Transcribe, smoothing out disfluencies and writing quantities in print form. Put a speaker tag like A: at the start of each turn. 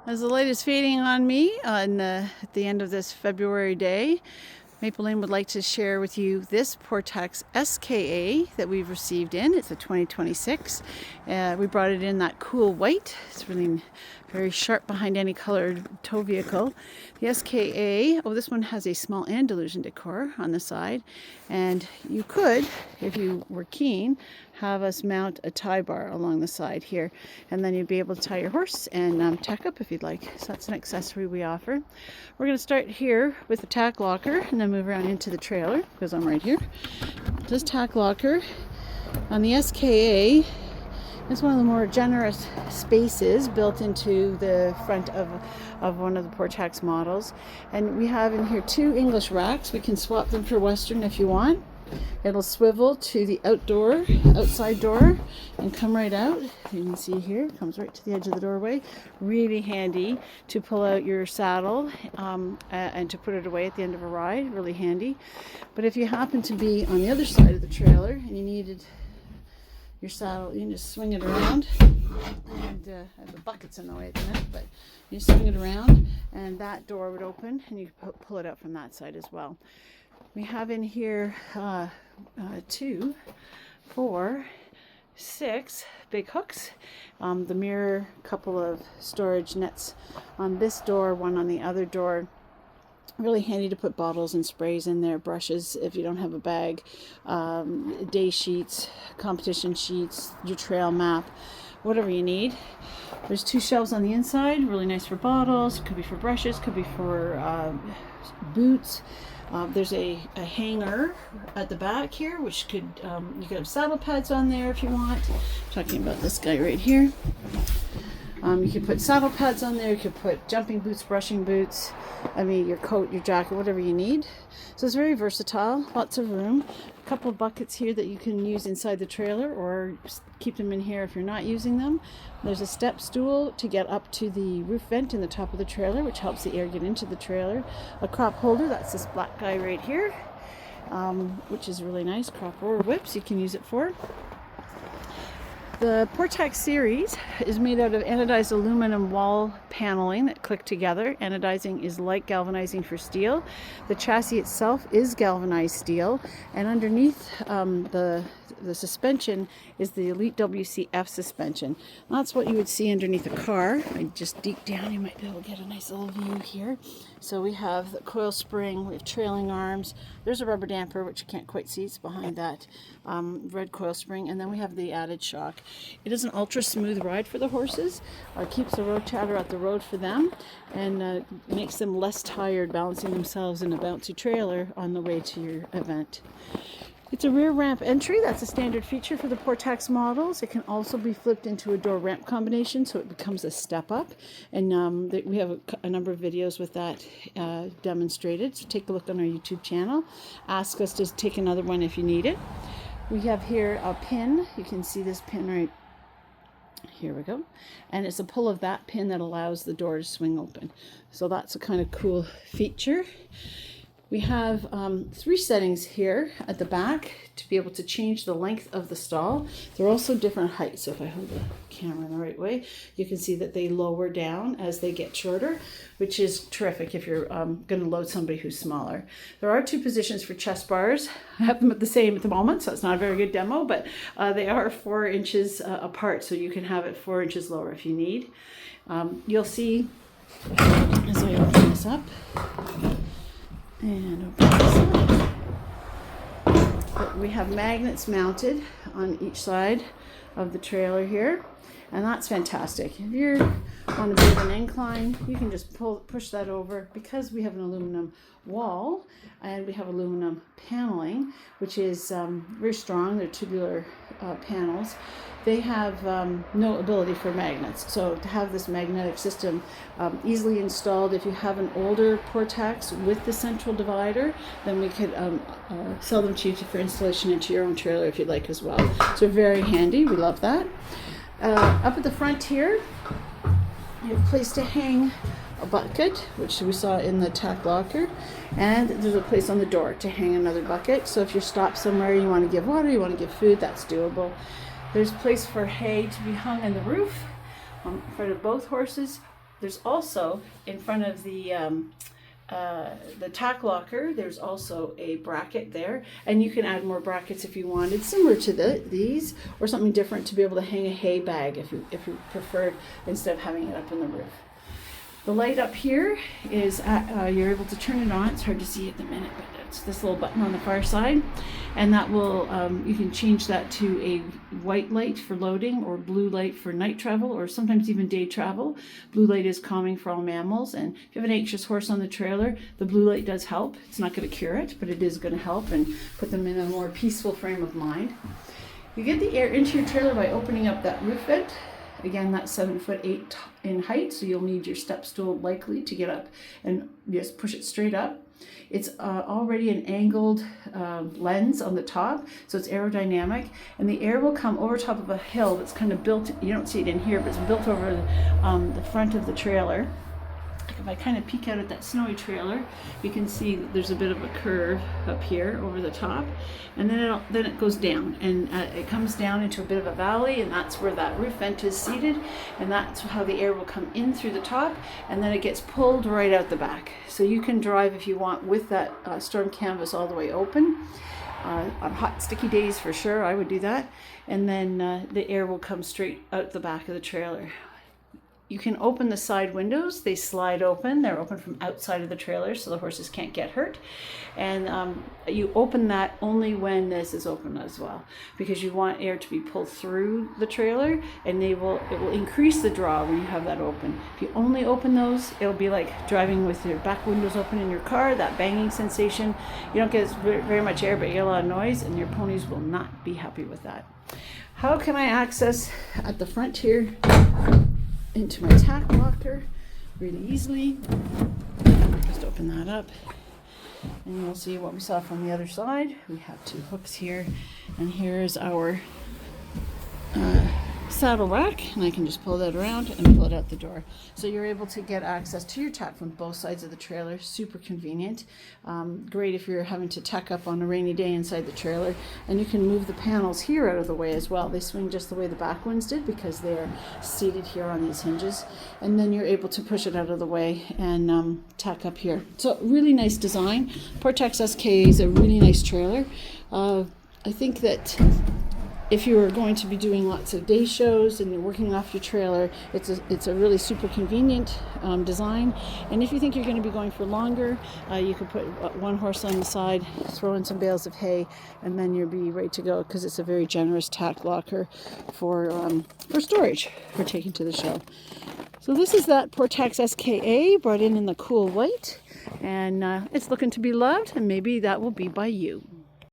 A: As the light is fading on me at the end of this February day, Maple Lane would like to share with you this Portax SKA that we've received in. It's a 2026. We brought it in that cool white. It's really very sharp behind any colored tow vehicle. The SKA, this one has a small Andalusian decor on the side. And you could, if you were keen, have us mount a tie bar along the side here. And then you'd be able to tie your horse and tack up if you'd like. So that's an accessory we offer. We're going to start here with the tack locker and then move around into the trailer because I'm right here. This tack locker on the SKA is one of the more generous spaces built into the front of one of the Portax models. And we have in here two English racks. We can swap them for Western if you want. It'll swivel to the outside door and come right out. You can see here, it comes right to the edge of the doorway. Really handy to pull out your saddle and to put it away at the end of a ride. Really handy. But if you happen to be on the other side of the trailer and you needed your saddle, you can just swing it around. And the bucket's in the way at the minute, but you swing it around and that door would open and you can pull it out from that side as well. We have in here 2, 4, 6 big hooks. The mirror, couple of storage nets on this door, one on the other door. Really handy to put bottles and sprays in there, brushes if you don't have a bag, day sheets, competition sheets, your trail map, whatever you need. There's 2 shelves on the inside, really nice for bottles, could be for brushes, could be for boots. There's a hanger at the back here, which could, you could have saddle pads on there if you want. I'm talking about this guy right here. You could put saddle pads on there, you could put jumping boots, brushing boots, your coat, your jacket, whatever you need. So it's very versatile, lots of room. A couple of buckets here that you can use inside the trailer or keep them in here if you're not using them. There's a step stool to get up to the roof vent in the top of the trailer, which helps the air get into the trailer. A crop holder, that's this black guy right here, which is really nice. Crop or whips you can use it for. The Portax series is made out of anodized aluminum wall paneling that click together. Anodizing is like galvanizing for steel. The chassis itself is galvanized steel, and underneath the suspension is the Elite WCF suspension. That's what you would see underneath a car. I just deep down, you might be able to get a nice little view here. So we have the coil spring, we have trailing arms. There's a rubber damper, which you can't quite see. It's behind that red coil spring. And then we have the added shock. It is an ultra smooth ride for the horses. Keeps the road chatter out the road for them and makes them less tired balancing themselves in a bouncy trailer on the way to your event. It's a rear ramp entry. That's a standard feature for the Portax models. It can also be flipped into a door ramp combination, so it becomes a step up. And we have a number of videos with that demonstrated. So take a look on our YouTube channel. Ask us to take another one if you need it. We have here a pin. You can see this pin right here. We go. And it's a pull of that pin that allows the door to swing open. So that's a kind of cool feature. We have 3 settings here at the back to be able to change the length of the stall. They're also different heights. So if I hold the camera in the right way, you can see that they lower down as they get shorter, which is terrific if you're going to load somebody who's smaller. There are 2 positions for chest bars. I have them at the moment, so it's not a very good demo, but they are 4 inches apart, so you can have it 4 inches lower if you need. You'll see as I open this up, and open this up. We have magnets mounted on each side of the trailer here, and that's fantastic. If you're on a bit of an incline, you can just push that over. Because we have an aluminum wall and we have aluminum paneling, which is very strong. They're tubular panels. They have no ability for magnets. So to have this magnetic system easily installed, if you have an older Portax with the central divider, then we could sell them to you for installation into your own trailer if you'd like as well. So very handy. We love that. Up at the front here, you have a place to hang a bucket, which we saw in the tack locker, and there's a place on the door to hang another bucket. So if you're stopped somewhere, you want to give water, you want to give food, that's doable. There's a place for hay to be hung on the roof in front of both horses, There's also in front of the tack locker, there's also a bracket there, and you can add more brackets if you wanted, similar to these, or something different to be able to hang a hay bag if you preferred, instead of having it up in the roof. The light up here is you're able to turn it on. It's hard to see at the minute, but it's this little button on the far side, and that will you can change that to a white light for loading, or blue light for night travel, or sometimes even day travel. Blue light is calming for all mammals, and if you have an anxious horse on the trailer, the blue light does help. It's not going to cure it, but it is going to help and put them in a more peaceful frame of mind. You get the air into your trailer by opening up that roof vent. Again, that's 7'8" in height, so you'll need your step stool likely to get up and just push it straight up. It's already an angled lens on the top, so it's aerodynamic, and the air will come over top of a hill that's kind of built, you don't see it in here, but it's built over the front of the trailer. If I kind of peek out at that snowy trailer, you can see that there's a bit of a curve up here over the top, and then it goes down, and it comes down into a bit of a valley, and that's where that roof vent is seated, and that's how the air will come in through the top, and then it gets pulled right out the back. So you can drive, if you want, with that storm canvas all the way open. On hot, sticky days, for sure, I would do that, and then the air will come straight out the back of the trailer. You can open the side windows. They slide open. They're open from outside of the trailer, so the horses can't get hurt. And you open that only when this is open as well, because you want air to be pulled through the trailer, and it will increase the draw when you have that open. If you only open those, it'll be like driving with your back windows open in your car, that banging sensation. You don't get very much air, but you get a lot of noise, and your ponies will not be happy with that. How can I access at the front here into my tack locker really easily? Just open that up, and you'll see what we saw from the other side. We have two hooks here, and here's our saddle rack, and I can just pull that around and pull it out the door. So you're able to get access to your tack from both sides of the trailer. Super convenient. Great if you're having to tack up on a rainy day inside the trailer. And you can move the panels here out of the way as well. They swing just the way the back ones did, because they're seated here on these hinges. And then you're able to push it out of the way and tack up here. So really nice design. Portax SKA is a really nice trailer. I think that if you are going to be doing lots of day shows and you're working off your trailer, it's a really super convenient design. And if you think you're going to be going for longer, you could put one horse on the side, throw in some bales of hay, and then you'll be ready to go, because it's a very generous tack locker for storage for taking to the show. So this is that Portax SKA, brought in the cool white, and it's looking to be loved, and maybe that will be by you.